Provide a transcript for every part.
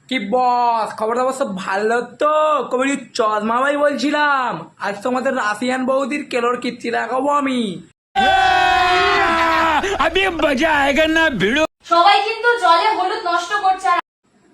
কি বস, খবর দাবর সব ভালো তো? কবি চশমা ভাই বলছিলাম, আজ তোমাদের রাশিয়ান বৌদির কেলোর কিচ্ছি দেখাবো আমি। अभी मजा आएगा ना भिड़ो। সবাই কিন্তু জলে হলুদ নষ্ট করছে আর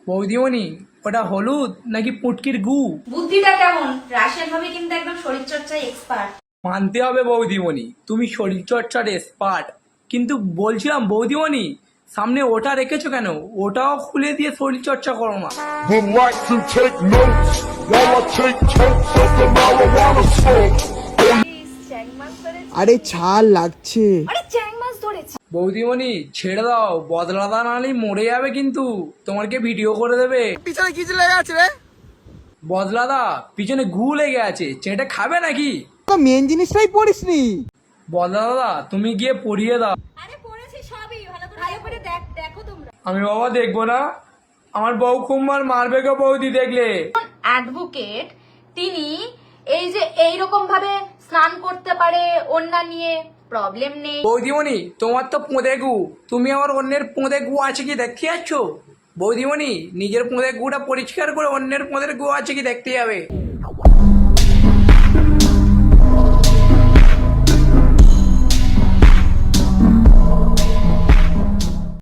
বৌদিমণি, ওটা হলুদ নাকি পুটকির গু? বুদ্ধিটা কেমন? রাশিয়ান ভাবে কিন্তু একদম শরীর চর্চায় এক্সপার্ট। মানতে হবে বৌদিমণি, তুমি শরীর চর্চার এক্সপার্ট, কিন্তু বলছিলাম বৌদিমণি, সামনে ওটা রেখেছো কেন? ওটাও খুলে দিয়ে শরীর চর্চা করো না। Would like to take notes while I take totes of the marijuana smoke. চ্যাং মাছ ধরেছে। আরে ছাড় লাগছে। আরে চ্যাং মাছ ধরেছে। বৌদিমণি ছেড়ে দাও, বদলাদা নালি মরে যাবে কিন্তু, তোমাকে ভিডিও করে দেবে। পিছনে কিছু লেগে আছে রে। বদলাদা পিছনে গু লেগে আছে, চেটে খাবে নাকি? তো মেন জিনিসটাই পড়িসনি। বদলাদা তুমি গিয়ে পড়িয়ে দাও। আরে পড়েছি সবই, ভালো করে দেখো তোমরা। আমি বাবা দেখবো না, আমার বউ খুব মারবে গো বৌদি দেখলে। অ্যাডভোকেট তিনি এই যে এইরকম ভাবে স্নান করতে পারে, ওন্না নিয়ে প্রবলেম নেই। বৌদিমণি তোমার তো পোঁদে গু, তুমি আমার অন্যের পোঁদে গু আছে কি দেখতে যাচ্ছ? বৌদিমণি নিজের পোঁদে গুটা পরিষ্কার করে অন্যের পোঁদের গু আছে কি দেখতে যাবে।